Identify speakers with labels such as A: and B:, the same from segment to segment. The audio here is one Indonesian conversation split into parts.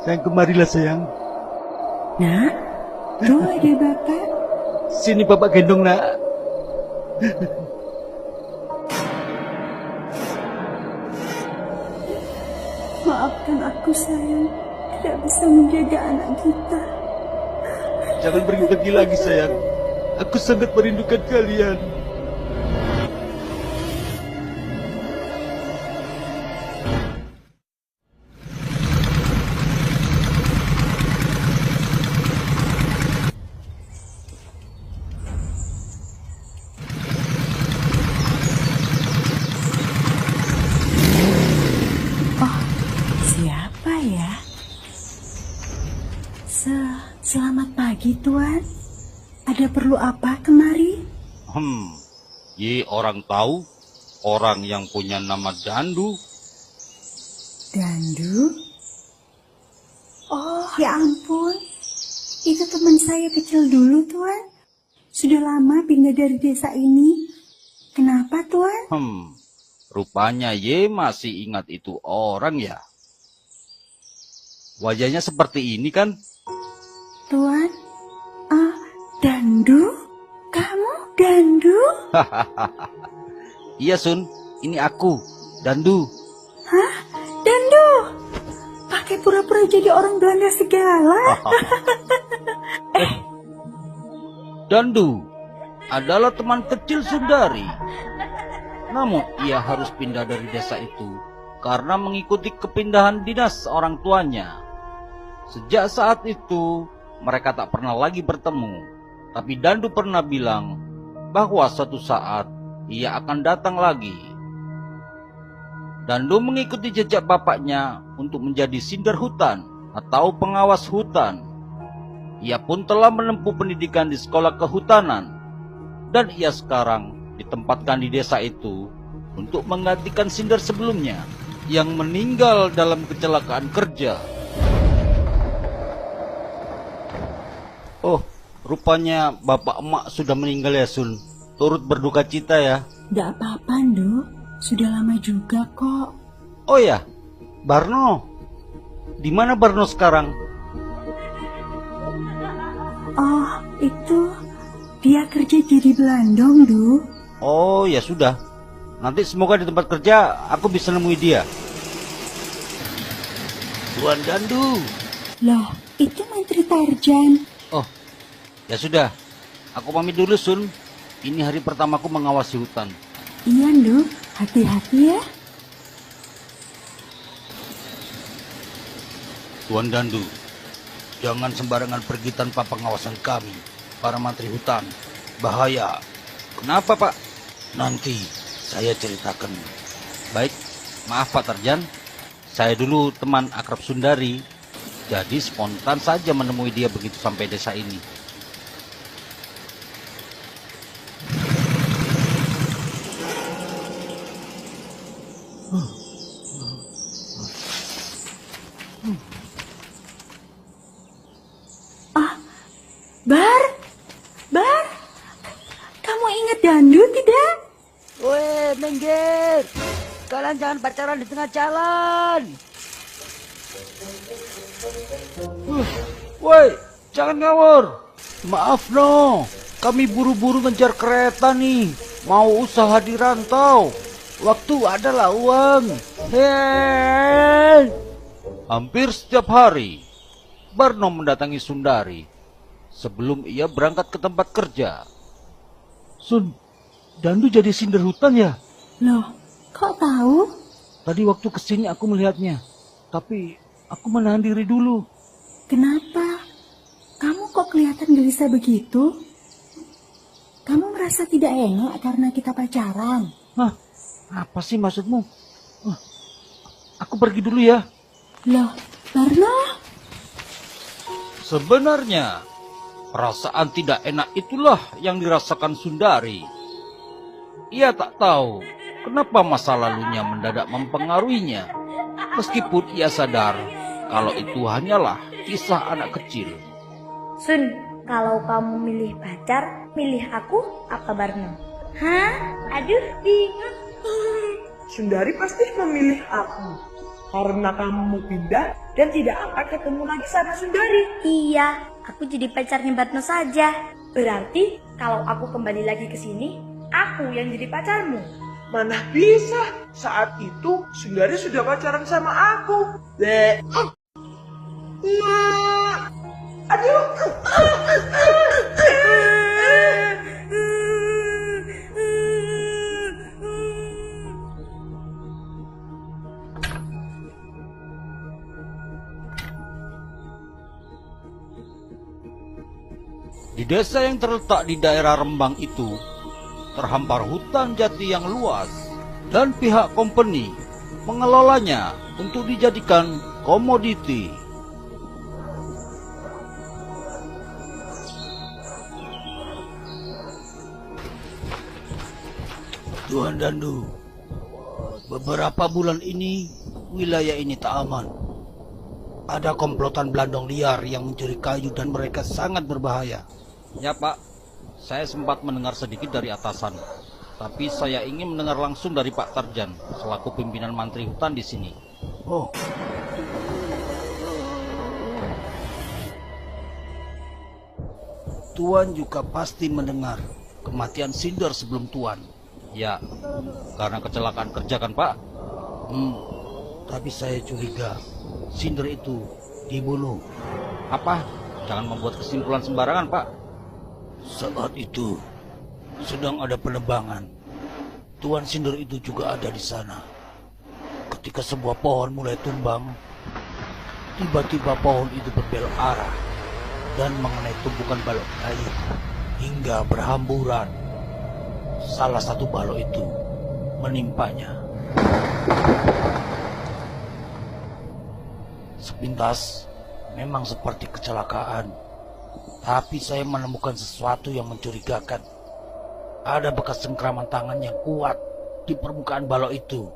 A: Sayang, kemarilah sayang.
B: Nak, tuh ada bapak.
A: Sini bapak gendong nak.
B: Maafkan aku sayang, tidak bisa menjaga anak kita.
A: Jangan pergi lagi sayang. Aku sangat merindukan kalian.
B: Siapa ya? Selamat pagi Tuan. Ada perlu apa kemari?
C: Ye orang tahu orang yang punya nama Dandu.
B: Dandu? Oh ya ampun, itu teman saya kecil dulu Tuan. Sudah lama pindah dari desa ini. Kenapa Tuan?
C: Rupanya Ye masih ingat itu orang ya. Wajahnya seperti ini kan?
B: Tuan, Dandu? Kamu Dandu?
C: Iya Sun, ini aku, Dandu.
B: Hah? Dandu? Pakai pura-pura jadi orang Belanda segala?
C: Dandu adalah teman kecil Sundari. Namun ia harus pindah dari desa itu karena mengikuti kepindahan dinas orang tuanya. Sejak saat itu mereka tak pernah lagi bertemu. Tapi Dandu pernah bilang bahwa suatu saat ia akan datang lagi. Dandu mengikuti jejak bapaknya untuk menjadi sinder hutan atau pengawas hutan. Ia pun telah menempuh pendidikan di sekolah kehutanan. Dan ia sekarang ditempatkan di desa itu untuk menggantikan sinder sebelumnya yang meninggal dalam kecelakaan kerja. Oh, rupanya bapak emak sudah meninggal ya Sun. Turut berduka cita ya.
B: Tidak apa-apa, Ndu. Sudah lama juga kok.
C: Oh ya, Barno. Di mana Barno sekarang?
B: Oh, itu dia kerja jadi belandong, Ndu.
C: Oh ya sudah. Nanti semoga di tempat kerja aku bisa nemui dia. Tuan Dandu.
B: Loh, itu Menteri Tarjan.
C: Oh, ya sudah. Aku pamit dulu Sun. Ini hari pertamaku mengawasi hutan.
B: Iya, Ndu. Hati-hati ya.
C: Tuan Dandu, jangan sembarangan pergi tanpa pengawasan kami, para mantri hutan. Bahaya. Kenapa, Pak? Nanti saya ceritakan. Baik, maaf Pak Tarjan. Saya dulu teman akrab Sundari. Jadi spontan saja menemui dia begitu sampai desa ini.
B: Bar, kamu ingat Dandu tidak?
D: Weh, minggir. Kalian jangan pacaran di tengah jalan.
C: Woi, jangan ngawur. Maaf no, kami buru-buru ngejar kereta nih. Mau usaha di rantau. Waktu adalah uang. Hei. Hampir setiap hari, Barno mendatangi Sundari sebelum ia berangkat ke tempat kerja.
A: Sun, Dandu jadi sinder hutan ya?
B: Loh, kok tahu?
A: Tadi waktu kesini aku melihatnya. Tapi aku menahan diri dulu.
B: Kenapa? Kamu kok kelihatan gelisah begitu? Kamu merasa tidak enak karena kita pacaran?
A: Hah? Apa sih maksudmu? Aku pergi dulu ya.
B: Loh, Barno?
C: Sebenarnya, perasaan tidak enak itulah yang dirasakan Sundari. Ia tak tahu kenapa masa lalunya mendadak mempengaruhinya. Meskipun ia sadar kalau itu hanyalah kisah anak kecil.
E: Sun, kalau kamu milih pacar, milih aku apa Barno? Hah? Aduh, bingung.
F: Sundari pasti memilih aku. karena kamu mau pindah dan tidak akan ketemu lagi sama Sundari.
E: Iya, aku jadi pacarnya Barno saja. Berarti kalau aku kembali lagi ke sini, aku yang jadi pacarmu.
F: Mana bisa, saat itu Sundari sudah pacaran sama aku. Dek. Aduh.
C: Di desa yang terletak di daerah Rembang itu, terhampar hutan jati yang luas dan pihak company mengelolanya untuk dijadikan komoditi. Tuan Dandu, beberapa bulan ini wilayah ini tak aman. Ada komplotan Blandong liar yang mencuri kayu dan mereka sangat berbahaya. Ya Pak, saya sempat mendengar sedikit dari atasan, tapi saya ingin mendengar langsung dari Pak Tarjan selaku pimpinan mantri hutan di sini. Oh. Tuan juga pasti mendengar kematian Sinder sebelum Tuan. Ya, karena kecelakaan kerja kan Pak? Tapi saya curiga Sinder itu dibunuh. Apa? Jangan membuat kesimpulan sembarangan Pak. Saat itu sedang ada penebangan. Tuan Sinder itu juga ada di sana. Ketika sebuah pohon mulai tumbang, tiba-tiba pohon itu berbelok arah dan mengenai tumpukan balok kayu hingga berhamburan. Salah satu balok itu menimpanya. Sepintas memang seperti kecelakaan, tapi saya menemukan sesuatu yang mencurigakan. Ada bekas cengkraman tangan yang kuat di permukaan balok itu.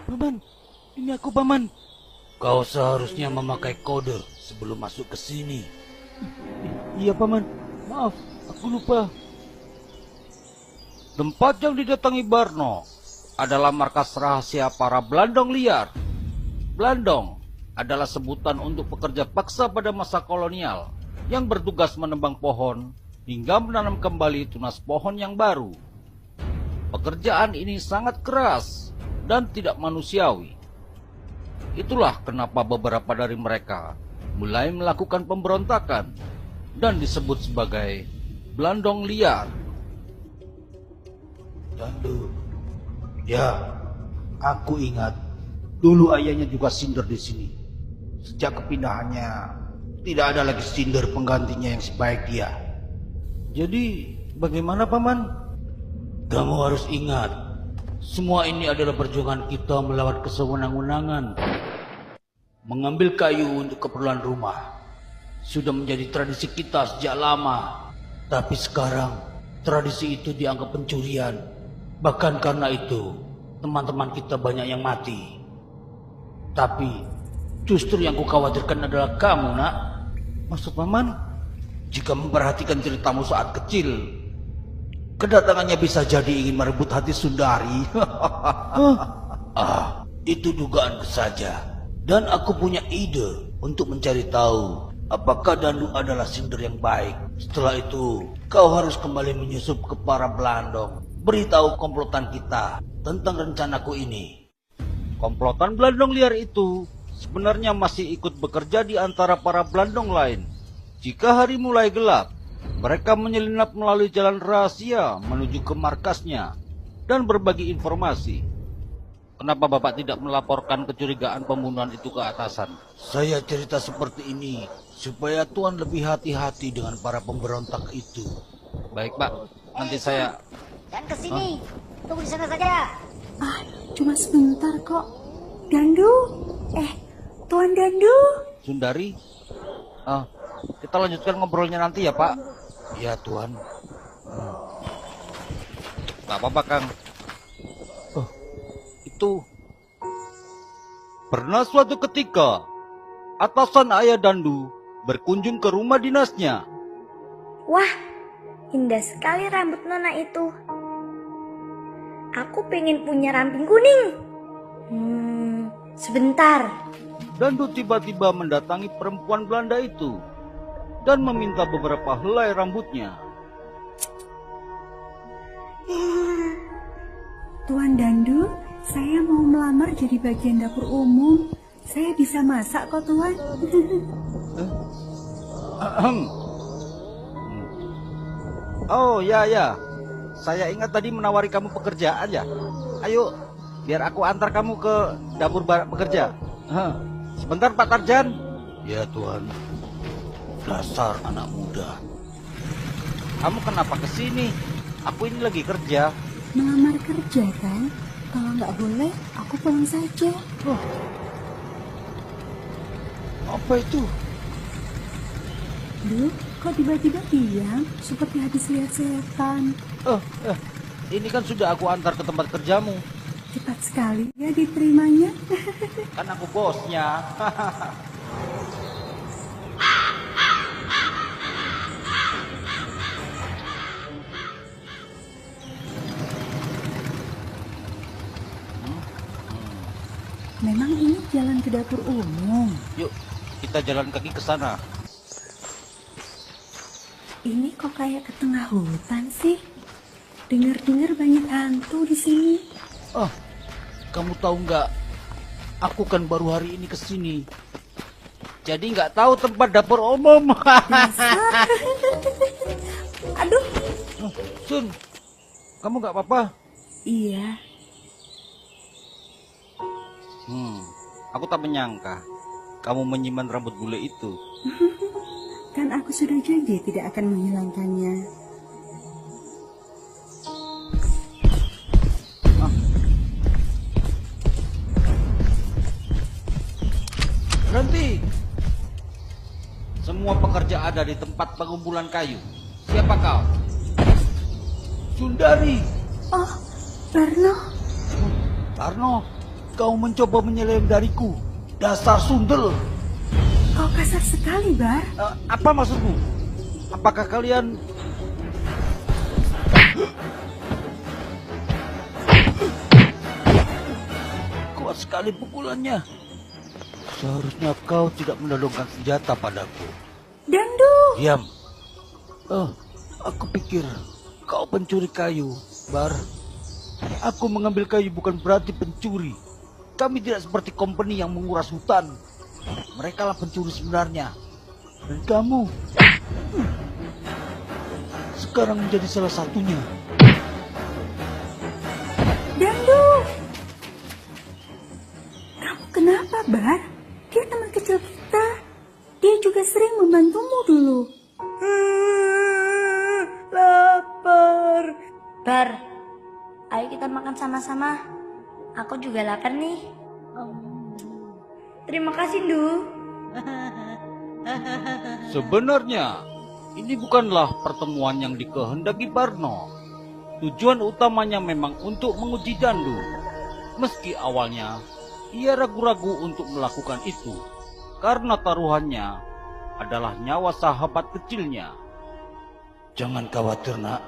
C: Paman, ini aku Paman. Kau seharusnya memakai kode sebelum masuk ke sini. Iya Paman, maaf, aku lupa. Tempat yang didatangi Barno adalah markas rahasia para Blandong liar. Blandong adalah sebutan untuk pekerja paksa pada masa kolonial yang bertugas menebang pohon hingga menanam kembali tunas pohon yang baru. Pekerjaan ini sangat keras dan tidak manusiawi. Itulah kenapa beberapa dari mereka mulai melakukan pemberontakan dan disebut sebagai Blandong liar. Dandu, ya, aku ingat dulu ayahnya juga Sinder di sini. Sejak kepindahannya, tidak ada lagi Sinder penggantinya yang sebaik dia. Jadi, bagaimana Paman? Kamu harus ingat, semua ini adalah perjuangan kita melawan kesewenang-wenangan. Mengambil kayu untuk keperluan rumah sudah menjadi tradisi kita sejak lama. Tapi sekarang tradisi itu dianggap pencurian. Bahkan karena itu teman-teman kita banyak yang mati. Tapi justru yang kukhawatirkan adalah kamu, Nak. Maksud Paman? Jika memperhatikan ceritamu saat kecil, kedatangannya bisa jadi ingin merebut hati Sundari. Itu dugaanku saja. Dan aku punya ide untuk mencari tahu apakah Dandu adalah Sinder yang baik. Setelah itu, kau harus kembali menyusup ke para Blandong. Beritahu komplotan kita tentang rencanaku ini. Komplotan Blandong liar itu sebenarnya masih ikut bekerja di antara para Blandong lain. Jika hari mulai gelap, mereka menyelinap melalui jalan rahasia menuju ke markasnya dan berbagi informasi. Kenapa Bapak tidak melaporkan kecurigaan pembunuhan itu ke atasan? Saya cerita seperti ini supaya Tuan lebih hati-hati dengan para pemberontak itu. Baik Pak, nanti saya...
D: Jangan ke sini, tunggu di sana saja.
B: Cuma sebentar kok. Dandu? Tuan Dandu?
C: Sundari? Kita lanjutkan ngobrolnya nanti ya Pak. Ya Tuan. Tak apa-apa, Kang. Oh, itu. Pernah suatu ketika, atasan ayah Dandu berkunjung ke rumah dinasnya.
E: Wah, indah sekali rambut Nona itu. Aku pengen punya ramping kuning. Sebentar.
C: Dandu tiba-tiba mendatangi perempuan Belanda itu dan meminta beberapa helai rambutnya.
B: Tuan Dandu, saya mau melamar jadi bagian dapur umum. Saya bisa masak kok, Tuan.
C: Ahem. Oh ya ya, saya ingat tadi menawari kamu pekerjaan ya. Ayo, biar aku antar kamu ke dapur barak pekerja. Sebentar Pak Tarjan. Ya Tuan. Dasar anak muda. Kamu kenapa kesini? Aku ini lagi kerja.
B: Melamar kerja kan? Kalau nggak boleh, aku pulang saja.
C: Oh. Apa itu?
B: Duh, kok tiba-tiba diam? Seperti habis lihat setan.
C: Ini kan sudah aku antar ke tempat kerjamu.
B: Cepat sekali ya diterimanya.
C: Kan aku bosnya.
B: Memang ini jalan ke dapur umum.
C: Yuk, kita jalan kaki ke sana.
B: Ini kok kayak ke tengah hutan sih? Dengar-dengar banyak hantu di sini.
C: Oh, kamu tahu nggak? Aku kan baru hari ini ke sini. Jadi nggak tahu tempat dapur umum.
B: Dasar. Aduh.
C: Sun, kamu nggak apa-apa?
B: Iya.
C: Aku tak menyangka kamu menyimpan rambut bule itu.
B: Kan aku sudah janji tidak akan menghilangkannya.
C: Berhenti! Semua pekerja ada di tempat pengumpulan kayu. Siapa kau? Sundari!
B: Oh, Barno.
C: Barno, kau mencoba menyelem dariku. Dasar sundel!
B: Kau kasar sekali, Bar.
C: Apa maksudmu? Apakah kalian... Kuat sekali pukulannya. Seharusnya kau tidak menodongkan senjata padaku.
B: Dandu.
C: Diam. Aku pikir kau pencuri kayu, Bar. Aku mengambil kayu bukan berarti pencuri. Kami tidak seperti company yang menguras hutan. Mereka lah pencuri sebenarnya. Dan kamu sekarang menjadi salah satunya.
B: Dandu. Kamu kenapa, Bar? Dia teman kecil kita. Dia juga sering membantumu dulu.
E: Lapar. Bar, ayo kita makan sama-sama. Aku juga lapar nih. Terima kasih, Du.
C: Sebenarnya ini bukanlah pertemuan yang dikehendaki Barno. Tujuan utamanya memang untuk menguji Dandu. Meski awalnya ia ragu-ragu untuk melakukan itu, karena taruhannya adalah nyawa sahabat kecilnya. Jangan khawatir, Nak.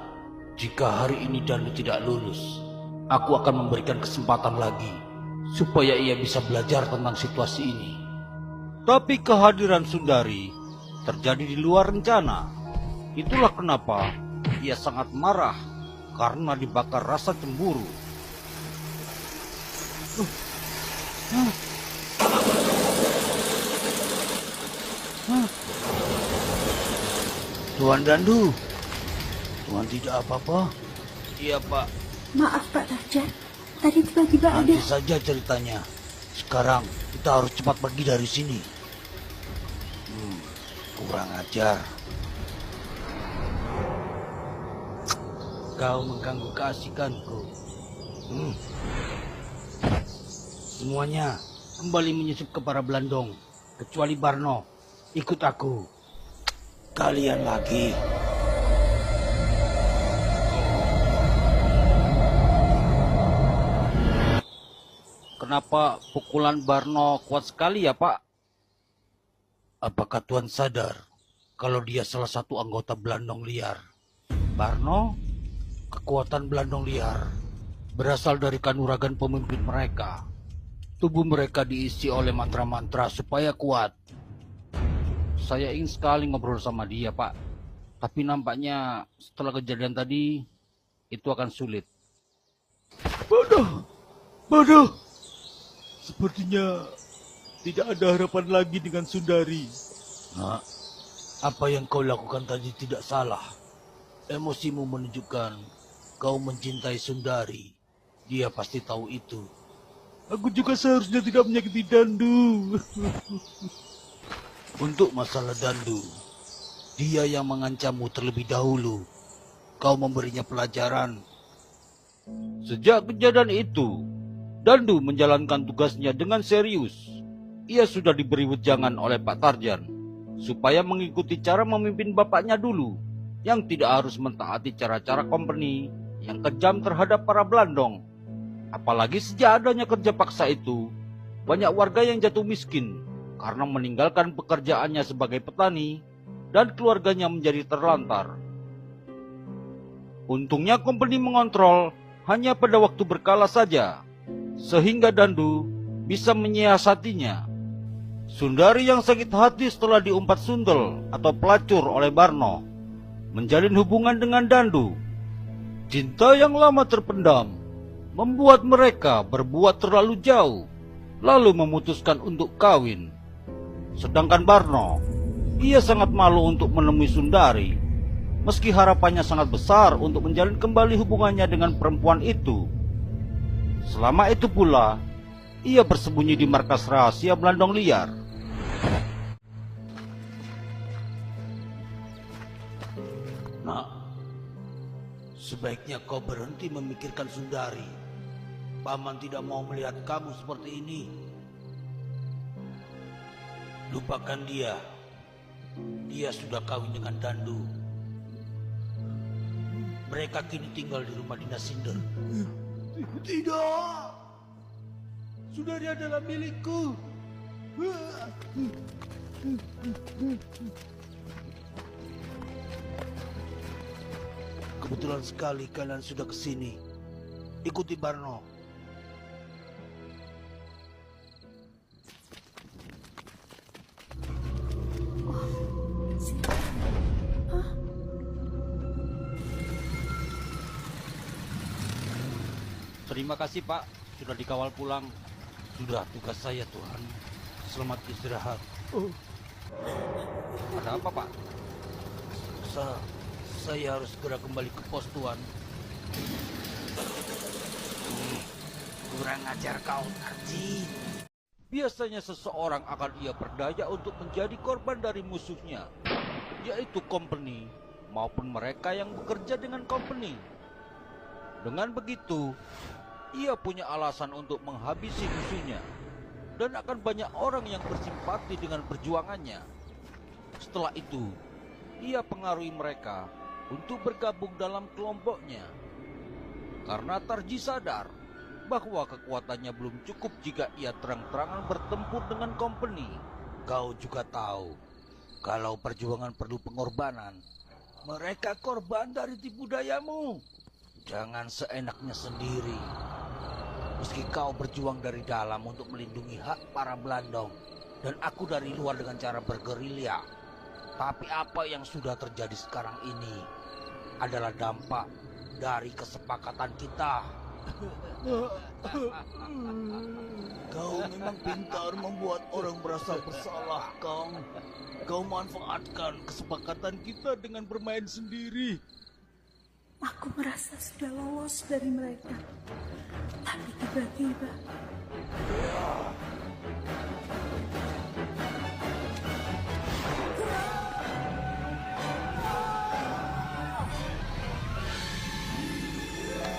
C: Jika hari ini Dandu tidak lulus, aku akan memberikan kesempatan lagi supaya ia bisa belajar tentang situasi ini. Tapi kehadiran Sundari terjadi di luar rencana. Itulah kenapa ia sangat marah karena dibakar rasa cemburu. Tuan Dandu, Tuan tidak apa-apa? Iya, Pak.
B: Maaf, Pak Tarjan. Tadi tiba-tiba ada...
C: Nanti saja ceritanya. Sekarang kita harus cepat pergi dari sini. Kurang ajar. Kau mengganggu keasikanku. Semuanya kembali menyusup ke para Belandong. Kecuali Barno. Ikut aku. Kalian lagi. kenapa pukulan Barno kuat sekali ya, Pak? Apakah Tuan sadar kalau dia salah satu anggota Belandong Liar? Barno, kekuatan Belandong Liar berasal dari kanuragan pemimpin mereka. Tubuh mereka diisi oleh mantra-mantra supaya kuat. Saya ingin sekali ngobrol sama dia, Pak. Tapi nampaknya setelah kejadian tadi, itu akan sulit.
A: Bodoh. Sepertinya tidak ada harapan lagi dengan Sundari.
C: Nah, apa yang kau lakukan tadi tidak salah. Emosimu menunjukkan kau mencintai Sundari. Dia pasti tahu itu.
A: Aku juga seharusnya tidak menyakiti Dandu.
C: Untuk masalah Dandu, dia yang mengancammu terlebih dahulu. Kau memberinya pelajaran. Sejak kejadian itu, Dandu menjalankan tugasnya dengan serius. Ia sudah diberi wejangan oleh Pak Tarjan supaya mengikuti cara memimpin bapaknya dulu, yang tidak harus mentaati cara-cara company yang kejam terhadap para Belandong. Apalagi sejak adanya kerja paksa itu, banyak warga yang jatuh miskin karena meninggalkan pekerjaannya sebagai petani dan keluarganya menjadi terlantar. Untungnya company mengontrol hanya pada waktu berkala saja, sehingga Dandu bisa menyiasatinya. Sundari yang sakit hati setelah diumpat sundel atau pelacur oleh Barno menjalin hubungan dengan Dandu. Cinta yang lama terpendam membuat mereka berbuat terlalu jauh, lalu memutuskan untuk kawin. Sedangkan Barno, ia sangat malu untuk menemui Sundari, meski harapannya sangat besar untuk menjalin kembali hubungannya dengan perempuan itu. Selama itu pula, ia bersembunyi di markas rahasia Belandong Liar. Nak, sebaiknya kau berhenti memikirkan Sundari. Paman tidak mau melihat kamu seperti ini. Lupakan dia. Dia sudah kawin dengan Dandu. Mereka kini tinggal di rumah dinas Sinder.
A: Tidak. Sundari adalah milikku.
C: Kebetulan sekali kalian sudah kesini. Ikuti Barno. Terima kasih, Pak, sudah dikawal pulang. Sudah tugas saya, Tuhan. Selamat istirahat. Ada apa, Pak? Saya harus segera kembali ke pos, Tuan. Kurang ajar kau, Tarji. Biasanya seseorang akan ia berdaya untuk menjadi korban dari musuhnya, yaitu company maupun mereka yang bekerja dengan company. Dengan begitu, ia punya alasan untuk menghabisi musuhnya, dan akan banyak orang yang bersimpati dengan perjuangannya. Setelah itu, ia pengaruhi mereka untuk bergabung dalam kelompoknya. Karena Tarji sadar bahwa kekuatannya belum cukup jika ia terang-terangan bertempur dengan company. Kau juga tahu, kalau perjuangan perlu pengorbanan, mereka korban dari tipu dayamu. Jangan seenaknya sendiri. Meski kau berjuang dari dalam untuk melindungi hak para Belandong, dan aku dari luar dengan cara bergerilya, tapi apa yang sudah terjadi sekarang ini adalah dampak dari kesepakatan kita. Kau memang pintar membuat orang merasa bersalah, Kang. Kau manfaatkan kesepakatan kita dengan bermain sendiri.
B: Aku merasa sudah lolos dari mereka. Tapi tiba-tiba...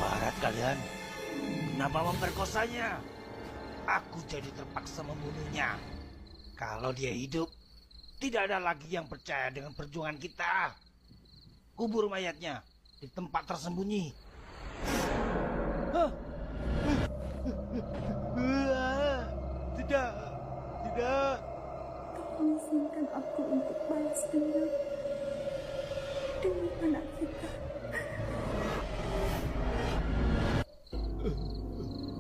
C: Barat kalian, kenapa memperkosanya? Aku jadi terpaksa membunuhnya. Kalau dia hidup, tidak ada lagi yang percaya dengan perjuangan kita. Kubur mayatnya di tempat tersembunyi.
A: Tidak, tidak.
B: Tolong izinkan aku untuk balas dendam demi anak kita.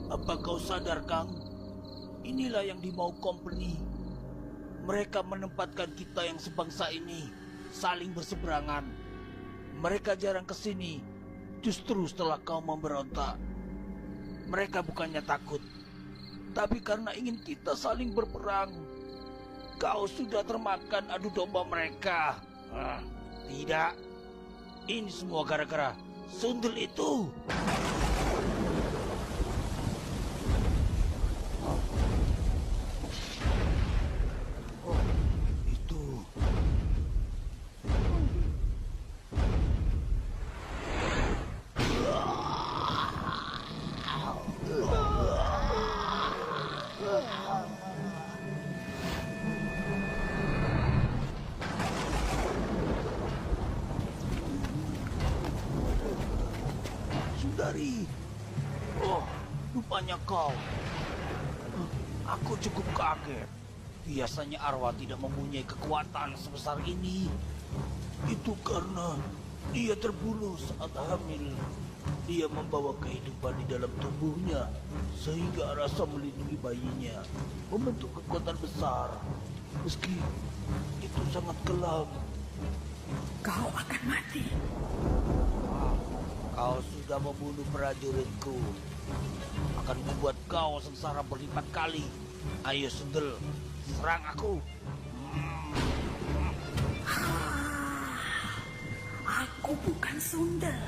C: Apa kau sadar, Kang? Inilah yang dimau company. Mereka menempatkan kita yang sebangsa ini saling berseberangan. Mereka jarang kesini, justru setelah kau memberontak. Mereka bukannya takut, tapi karena ingin kita saling berperang. Kau sudah termakan adu domba mereka. Tidak, ini semua gara-gara sundel itu. Sundari, rupanya kau. Aku cukup kaget. Biasanya arwah tidak mempunyai kekuatan sebesar ini. Itu karena dia terbunuh saat hamil. Dia membawa kehidupan di dalam tubuhnya, sehingga rasa melindungi bayinya membentuk kekuatan besar. Meski itu sangat kelam.
B: Kau akan mati.
C: Kau sudah membunuh prajuritku. Akan membuat kau sengsara berlipat kali. Ayo Sundel, serang aku.
B: Aku bukan Sundel.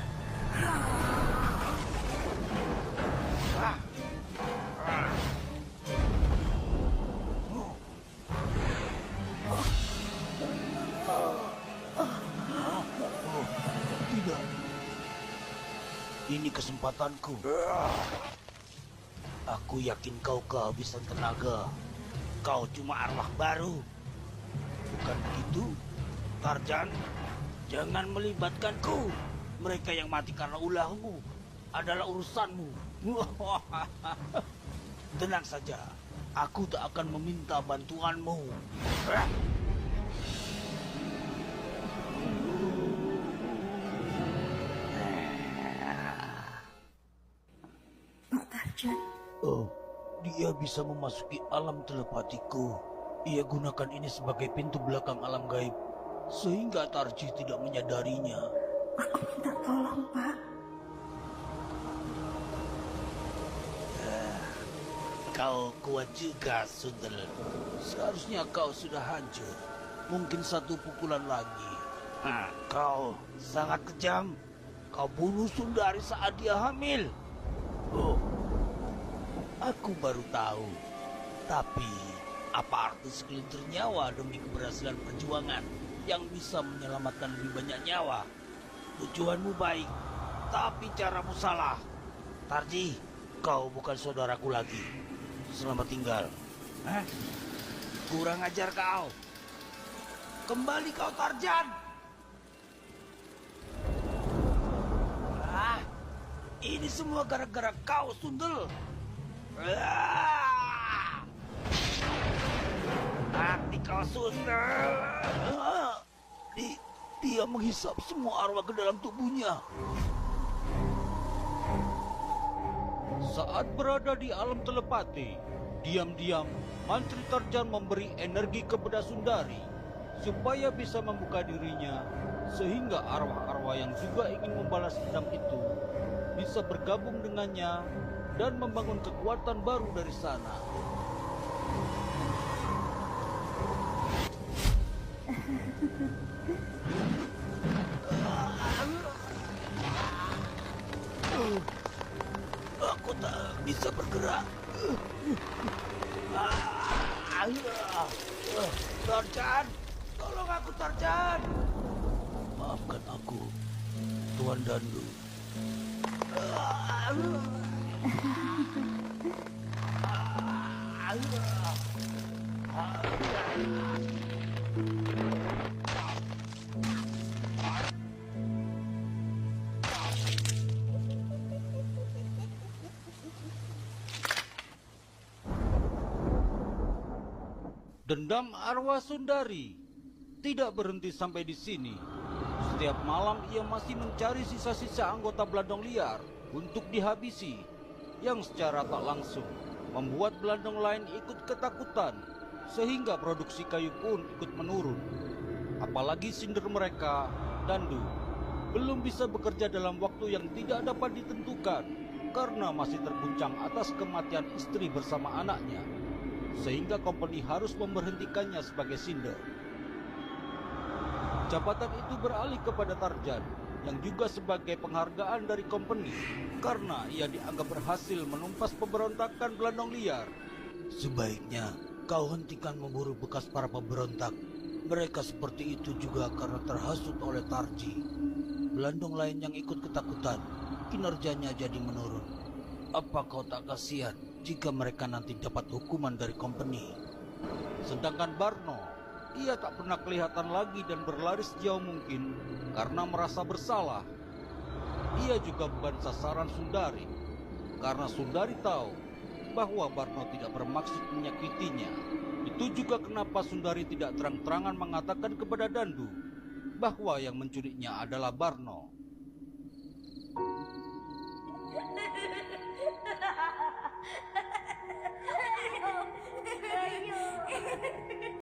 C: Tidak. Ini kesempatanku. Aku yakin kau kehabisan tenaga. Kau cuma arwah baru. Bukan begitu, Tarjan? Jangan melibatkanku. Mereka yang mati karena ulahmu adalah urusanmu. Tenang saja, aku tak akan meminta bantuanmu.
B: Pak Tarjan,
C: Oh, dia bisa memasuki alam telepatiku. Ia gunakan ini sebagai pintu belakang alam gaib, sehingga Tarji tidak menyadarinya.
B: aku minta tolong, Pak.
C: Kau kuat juga, Sundel. Seharusnya kau sudah hancur. Mungkin satu pukulan lagi. Kau sangat kejam. Kau bunuh Sundari saat dia hamil. Oh, aku baru tahu. Tapi, apa arti segelintir nyawa demi keberhasilan perjuangan yang bisa menyelamatkan lebih banyak nyawa? Tujuanmu baik, tapi caramu salah. Tarji, kau bukan saudaraku lagi. Selamat tinggal. Kurang ajar kau. Kembali kau, Tarjan. Ini semua gara-gara kau, Sundel. Mati kau, Sundel. Dia menghisap semua arwah ke dalam tubuhnya.
A: Saat berada di alam telepati, diam-diam Mantri Tarjan memberi energi kepada Sundari supaya bisa membuka dirinya, sehingga arwah-arwah yang juga ingin membalas dendam itu bisa bergabung dengannya dan membangun kekuatan baru dari sana.
C: Aku tak bisa bergerak. Tarjan, tolong aku, Tarjan. Maafkan aku, Tuan Dandu.
A: Dendam arwah Sundari tidak berhenti sampai di sini. Setiap malam ia masih mencari sisa-sisa anggota Belandong liar untuk dihabisi, yang secara tak langsung membuat Belandong lain ikut ketakutan, sehingga produksi kayu pun ikut menurun. Apalagi sinder mereka, Dandu, belum bisa bekerja dalam waktu yang tidak dapat ditentukan karena masih terguncang atas kematian istri bersama anaknya, sehingga company harus memberhentikannya sebagai sinder. Jabatan itu beralih kepada Tarjan, yang juga sebagai penghargaan dari company karena ia dianggap berhasil menumpas pemberontakan Belandong liar.
C: Sebaiknya kau hentikan memburu bekas para pemberontak. Mereka seperti itu juga karena terhasut oleh Tarji. Belandong lain yang ikut ketakutan, kinerjanya jadi menurun. Apa kau tak kasihan jika mereka nanti dapat hukuman dari company?
A: Sedangkan Barno, ia tak pernah kelihatan lagi dan berlari sejauh mungkin karena merasa bersalah. Ia juga bukan sasaran Sundari, karena Sundari tahu bahwa Barno tidak bermaksud menyakitinya. Itu juga kenapa Sundari tidak terang-terangan mengatakan kepada Dandu bahwa yang menculiknya adalah Barno.